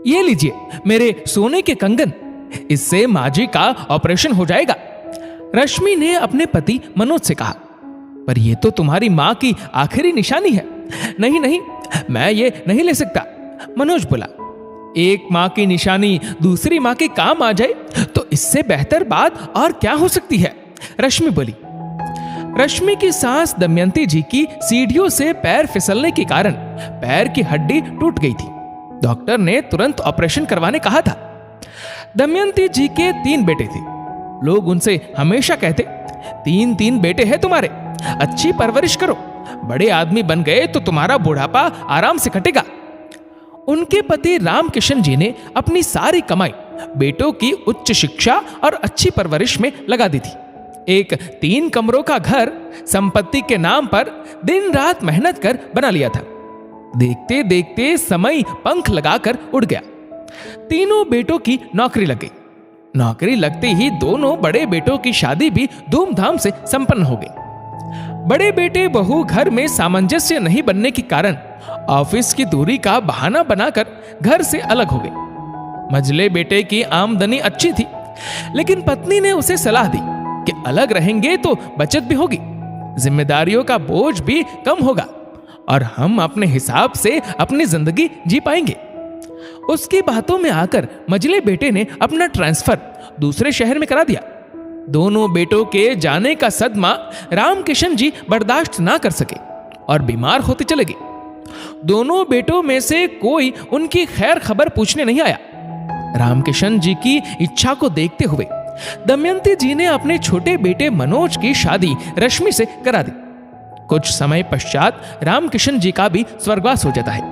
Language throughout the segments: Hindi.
ये लीजिए मेरे सोने के कंगन, इससे माँ जी का ऑपरेशन हो जाएगा। रश्मि ने अपने पति मनोज से कहा। पर यह तो तुम्हारी माँ की आखिरी निशानी है। नहीं नहीं, मैं ये नहीं ले सकता, मनोज बोला। एक माँ की निशानी दूसरी माँ के काम आ जाए तो इससे बेहतर बात और क्या हो सकती है, रश्मि बोली। रश्मि की सास दमयंती जी की सीढ़ियों से पैर फिसलने के कारण पैर की हड्डी टूट गई थी। डॉक्टर ने तुरंत ऑपरेशन करवाने कहा था। दमयंती जी के 3 बेटे थे। लोग उनसे हमेशा कहते, 3 बेटे हैं तुम्हारे, अच्छी परवरिश करो, बड़े आदमी बन गए तो तुम्हारा बुढ़ापा आराम से कटेगा। उनके पति रामकिशन जी ने अपनी सारी कमाई बेटों की उच्च शिक्षा और अच्छी परवरिश में लगा दी थी। एक 3 कमरों का घर संपत्ति के नाम पर दिन रात मेहनत कर बना लिया था। देखते देखते समय पंख लगाकर उड़ गया। तीनों बेटों की नौकरी लग गई। नौकरी लगते ही दोनों बड़े बेटों की शादी भी धूमधाम से संपन्न हो गई। बड़े बेटे बहू घर में सामंजस्य नहीं बनने के कारण ऑफिस की दूरी का बहाना बनाकर घर से अलग हो गए। मझले बेटे की आमदनी अच्छी थी, लेकिन पत्नी ने उसे सलाह दी कि अलग रहेंगे तो बचत भी होगी, जिम्मेदारियों का बोझ भी कम होगा और हम अपने हिसाब से अपनी जिंदगी जी पाएंगे। उसकी बातों में आकर मझले बेटे ने अपना ट्रांसफर दूसरे शहर में करा दिया। दोनों बेटों के जाने का सदमा रामकिशन जी बर्दाश्त ना कर सके और बीमार होते चले गए। दोनों बेटों में से कोई उनकी खैर खबर पूछने नहीं आया। रामकिशन जी की इच्छा को देखते हुए दमयंती जी ने अपने छोटे बेटे मनोज की शादी रश्मि से करा दी। कुछ समय पश्चात रामकिशन जी का भी स्वर्गवास हो जाता है।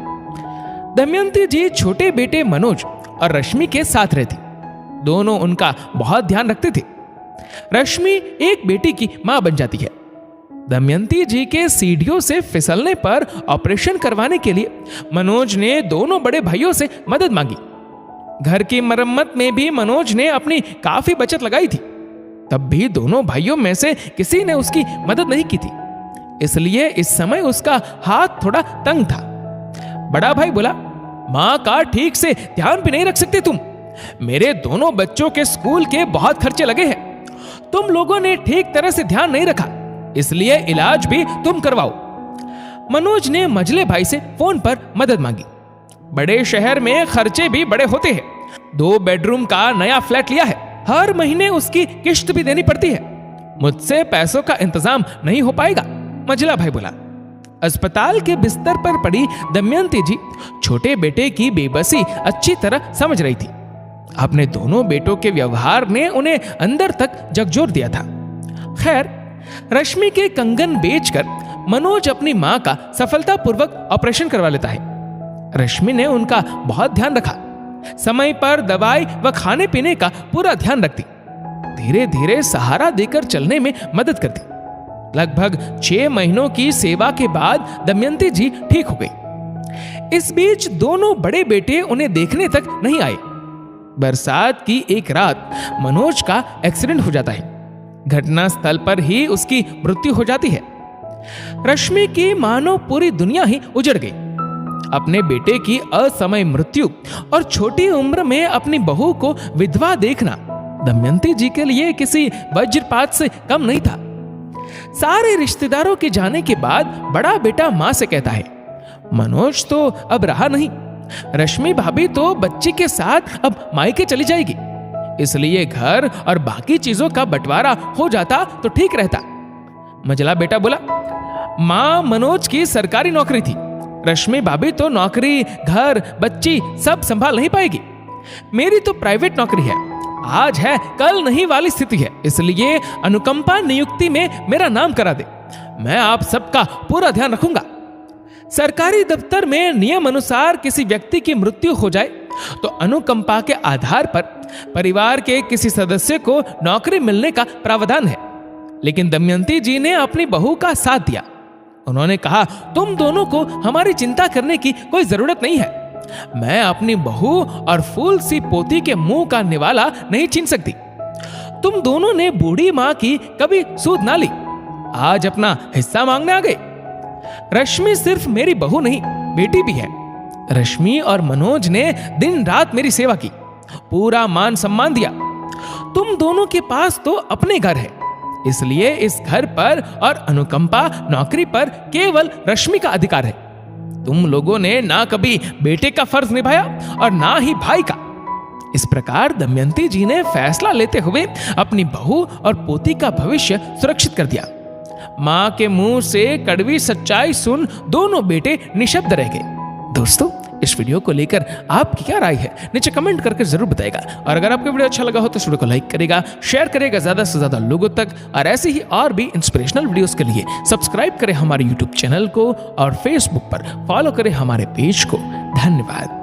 दमयंती जी छोटे बेटे मनोज और रश्मि के साथ रहती। दोनों उनका बहुत ध्यान रखते थे। रश्मि एक बेटी की मां बन जाती है। दमयंती जी के सीढ़ियों से फिसलने पर ऑपरेशन करवाने के लिए मनोज ने दोनों बड़े भाइयों से मदद मांगी। घर की मरम्मत में भी मनोज ने अपनी काफी बचत लगाई थी। तब भी दोनों भाइयों में से किसी ने उसकी मदद नहीं की थी, इसलिए इस समय उसका हाथ थोड़ा तंग था। बड़ा भाई बोला, मां का ठीक से ध्यान भी नहीं रख सकते तुम। मेरे दोनों बच्चों के स्कूल के बहुत खर्चे लगे हैं, तुम लोगों ने ठीक तरह से ध्यान नहीं रखा, इसलिए इलाज भी तुम करवाओ। मनोज ने मझले भाई से फोन पर मदद मांगी। बड़े शहर में खर्चे भी बड़े होते हैं। 2 बेडरूम का नया फ्लैट लिया है, हर महीने उसकी किश्त भी देनी पड़ती है। मुझसे पैसों का इंतजाम नहीं हो पाएगा, मझला भाई बोला। अस्पताल के बिस्तर पर पड़ी दमयंती जी छोटे बेटे की बेबसी अच्छी तरह समझ रही थी। अपने दोनों बेटों के व्यवहार ने उन्हें अंदर तक झकझोर दिया था। खैर, रश्मि के कंगन बेचकर मनोज अपनी मां का सफलतापूर्वक ऑपरेशन करवा लेता है। रश्मि ने उनका बहुत ध्यान रखा, समय पर दवाई व खाने पीने का पूरा ध्यान रखती, धीरे धीरे सहारा देकर चलने में मदद करती। लगभग 6 महीनों की सेवा के बाद दमयंती जी ठीक हो गई। इस बीच दोनों बड़े बेटे उन्हें देखने तक नहीं आए। बरसात की एक रात मनोज का एक्सीडेंट हो जाता है। घटना स्थल पर ही उसकी मृत्यु हो जाती है। रश्मि की मानो पूरी दुनिया ही उजड़ गई। अपने बेटे की असमय मृत्यु और छोटी उम्र में अपनी बहू को विधवा देखना दमयंती जी के लिए किसी वज्रपात से कम नहीं था। सारे रिश्तेदारों के जाने के बाद बड़ा बेटा मां से कहता है, मनोज तो अब रहा नहीं, रश्मि भाभी तो बच्ची के साथ अब मायके चली जाएगी, इसलिए घर और बाकी चीजों का बंटवारा हो जाता तो ठीक रहता। मझला बेटा बोला, मां मनोज की सरकारी नौकरी थी, रश्मि भाभी तो नौकरी, घर, बच्ची सब संभाल नहीं पाएगी। मेरी तो प्राइवेट नौकरी है, आज है कल नहीं वाली स्थिति है, इसलिए अनुकंपा नियुक्ति में मेरा नाम करा दे, मैं आप सबका पूरा ध्यान रखूंगा। सरकारी दफ्तर में नियम अनुसार किसी व्यक्ति की मृत्यु हो जाए तो अनुकंपा के आधार पर परिवार के किसी सदस्य को नौकरी मिलने का प्रावधान है, लेकिन दमयंती जी ने अपनी बहू का साथ दिया। उन्होंने कहा, तुम दोनों को हमारी चिंता करने की कोई जरूरत नहीं है, मैं अपनी बहू और फूल सी पोती के मुंह का निवाला नहीं छीन सकती। तुम दोनों ने बूढ़ी मां की कभी सूद ना ली, आज अपना हिस्सा मांगने आ गए। रश्मि सिर्फ मेरी बहू नहीं बेटी भी है, रश्मि और मनोज ने दिन रात मेरी सेवा की, पूरा मान सम्मान दिया। तुम दोनों के पास तो अपने घर है, इसलिए इस घर पर और अनुकंपा नौकरी पर केवल रश्मि का अधिकार है। तुम लोगों ने ना कभी बेटे का फर्ज निभाया और ना ही भाई का। इस प्रकार दमयंती जी ने फैसला लेते हुए अपनी बहू और पोती का भविष्य सुरक्षित कर दिया। मां के मुंह से कड़वी सच्चाई सुन दोनों बेटे निशब्द रह गए। दोस्तों, इस वीडियो को लेकर आपकी क्या राय है, नीचे कमेंट करके जरूर बताएगा। और अगर आपको वीडियो अच्छा लगा हो तो इस वीडियो को लाइक करेगा, शेयर करेगा ज्यादा से ज्यादा लोगों तक। और ऐसे ही और भी इंस्पिरेशनल वीडियोस के लिए सब्सक्राइब करें हमारे यूट्यूब चैनल को और फेसबुक पर फॉलो करें हमारे पेज को। धन्यवाद।